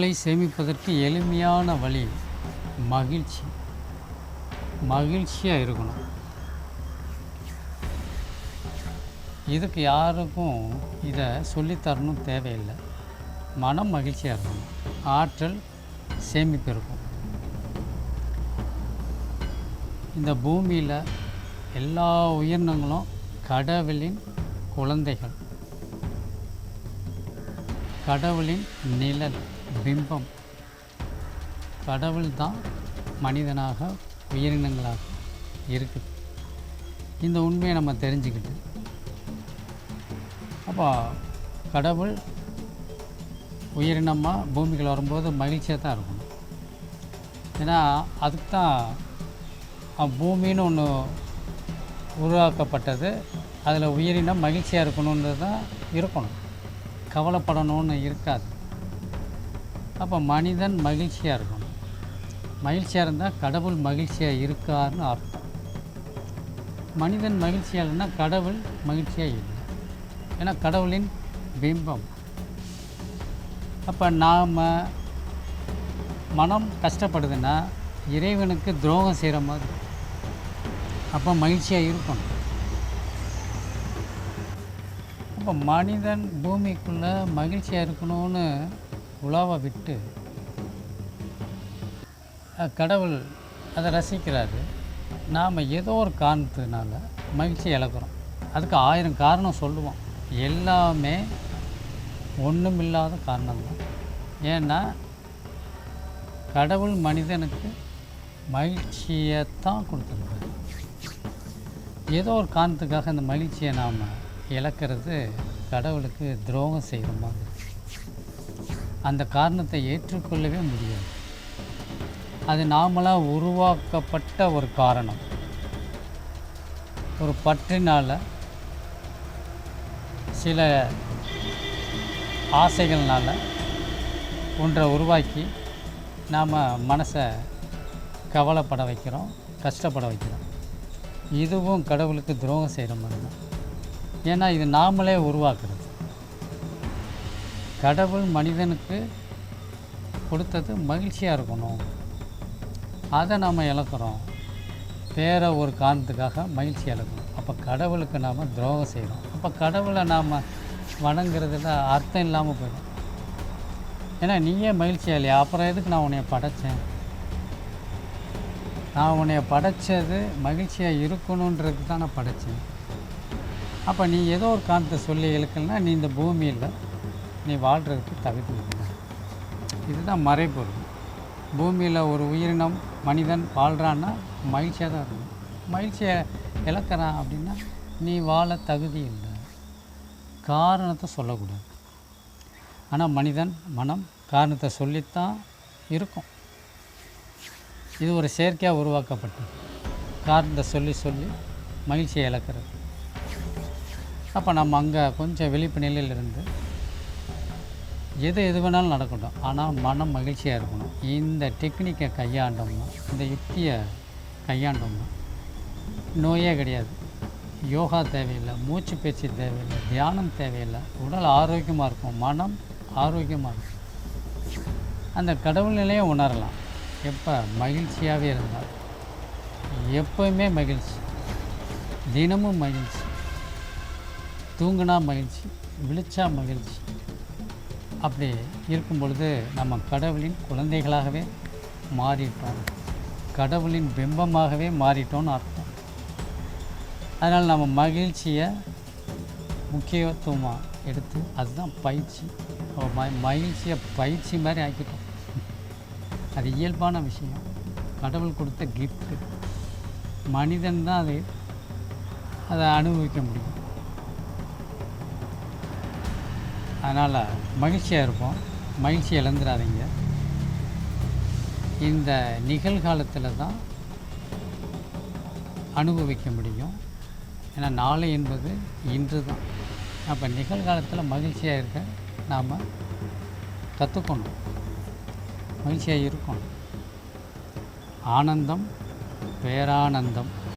ஆற்றலை சேமிப்பதற்கு எளிமையான வழி மகிழ்ச்சி. மகிழ்ச்சியாக இருக்கணும். இதுக்கு யாருக்கும் இதை சொல்லித்தரணும் தேவையில்லை. மனம் மகிழ்ச்சியாக இருக்கணும், ஆற்றல் சேமிப்பு இருக்கும். இந்த பூமியில் எல்லா உயிரினங்களும் கடவுளின் குழந்தைகள், கடவுளின் நிழல், பிம்பம். கடவுள் தான் மனிதனாக, உயிரினங்களாக இருக்குது. இந்த உண்மையை நம்ம தெரிஞ்சுக்கிட்டு, அப்போ கடவுள் உயிரினமாக பூமிக்குள்ள வரும்போது மகிழ்ச்சியாக தான் இருக்கணும். ஏன்னா அதுக்கு தான் பூமின்னு ஒன்று உருவாக்கப்பட்டது. அதில் உயிரினம் மகிழ்ச்சியாக இருக்கணுன்றது தான் இருக்கணும், கவலைப்படணும்னு இருக்காது. அப்போ மனிதன் மகிழ்ச்சியாக இருக்கணும். மகிழ்ச்சியாக இருந்தால் கடவுள் மகிழ்ச்சியாக இருக்காருன்னு அர்த்தம். மனிதன் மகிழ்ச்சியாக இல்லைன்னா கடவுள் மகிழ்ச்சியாக இல்லை. ஏன்னா கடவுளின் பிம்பம். அப்போ நாம் மனம் கஷ்டப்படுதுன்னா இறைவனுக்கு துரோகம் செய்கிற மாதிரி. அப்போ மகிழ்ச்சியாக இருக்கணும். அப்போ மனிதன் பூமிக்குள்ளே மகிழ்ச்சியாக இருக்கணும்னு உலாவை விட்டு கடவுள் அதை ரசிக்கிறாரு. நாம் ஏதோ ஒரு காரணத்தினால மகிழ்ச்சி இழக்கிறோம். அதுக்கு 1000 காரணம் சொல்லுவோம். எல்லாமே ஒன்றுமில்லாத காரணம்தான். ஏன்னா கடவுள் மனிதனுக்கு மகிழ்ச்சியைத்தான் கொடுத்துருக்காரு. ஏதோ ஒரு காரணத்துக்காக அந்த மகிழ்ச்சியை நாம் இழக்கிறது கடவுளுக்கு துரோகம் செய்கிற மாதிரி. அந்த காரணத்தை ஏற்றுக்கொள்ளவே முடியாது. அது நாமளாக உருவாக்கப்பட்ட ஒரு காரணம். ஒரு பற்றினால், சில ஆசைகள்னால் ஒன்றை உருவாக்கி நாம் மனசை கவலைப்பட வைக்கிறோம், கஷ்டப்பட வைக்கிறோம். இதுவும் கடவுளுக்கு துரோகம் செய்கிற மாதிரி தான். ஏன்னா இது நாமளே உருவாக்குறது. கடவுள் மனிதனுக்கு கொடுத்தது மகிழ்ச்சியாக இருக்கணும், அதை நாம் இழக்கிறோம். வேறு ஒரு காரணத்துக்காக மகிழ்ச்சி இழக்கணும். அப்போ கடவுளுக்கு நாம் துரோகம் செய்கிறோம். அப்போ கடவுளை நாம் வணங்குறதுல அர்த்தம் இல்லாமல் போயிடும். ஏன்னா நீயே மகிழ்ச்சியாக இல்லையா, அப்புறம் எதுக்கு நான் உன்னைய படைத்தேன்? நான் உன்னைய படைத்தது மகிழ்ச்சியாக இருக்கணுன்றதுக்கு தான் நான் படைத்தேன். அப்போ நீ ஏதோ ஒரு காரணத்தை சொல்லி இழுக்கலைன்னா நீ இந்த பூமியில் நீ வாழ்கிறதுக்கு தகுதி இல்லை. இதுதான் மறைபொருள். பூமியில் ஒரு உயிரினம், மனிதன் வாழ்கிறான்னா மகிழ்ச்சியாக தான் இருக்கணும். மகிழ்ச்சியை இழக்கிறான் அப்படின்னா நீ வாழ தகுதி இல்லை. காரணத்தை சொல்லக்கூடாது. ஆனால் மனிதன் மனம் காரணத்தை சொல்லித்தான் இருக்கும். இது ஒரு செயற்கையாக உருவாக்கப்பட்டது. காரணத்தை சொல்லி சொல்லி மகிழ்ச்சியை இழக்கிறது. அப்போ நம்ம அங்கே கொஞ்சம் விழிப்பு நிலையில் இருந்து எது வேணாலும் நடக்கட்டும், ஆனால் மனம் மகிழ்ச்சியாக இருக்கணும். இந்த டெக்னிக்கை கையாண்டோம்னா, இந்த யுக்தியை கையாண்டோம்னா நோயே கிடையாது. யோகா தேவையில்லை, மூச்சு பயிற்சி தேவையில்லை, தியானம் தேவையில்லை. உடல் ஆரோக்கியமாக இருக்கும், மனம் ஆரோக்கியமாக இருக்கும். அந்த கடவுள் நிலையை உணரலாம். எப்போ மகிழ்ச்சியாகவே இருந்தால், எப்போவுமே மகிழ்ச்சி, தினமும் மகிழ்ச்சி, தூங்கினா மகிழ்ச்சி, விழிச்சா மகிழ்ச்சி. அப்படி இருக்கும் பொழுது நம்ம கடவுளின் குழந்தைகளாகவே மாறிட்டோம், கடவுளின் பிம்பமாகவே மாறிட்டோன்னு அர்த்தம். அதனால் நம்ம மகிழ்ச்சியை முக்கியத்துவமாக எடுத்து, அதுதான் பயிற்சி. மகிழ்ச்சியை பயிற்சி மாதிரி ஆக்கிட்டோம். அது இயல்பான விஷயம். கடவுள் கொடுத்த கிஃப்ட்டு. மனிதன் தான் அதை அனுபவிக்க முடியும். அதனால் மகிழ்ச்சியாக இருப்போம். மகிழ்ச்சி இழந்துடாதீங்க. இந்த நிகழ்காலத்தில் தான் அனுபவிக்க முடியும். ஏன்னா நாளை என்பது இன்று தான். அப்போ நிகழ்காலத்தில் மகிழ்ச்சியாக இருக்க நாம் கற்றுக்கணும், மகிழ்ச்சியாக இருக்கணும். ஆனந்தம் பேரானந்தம்.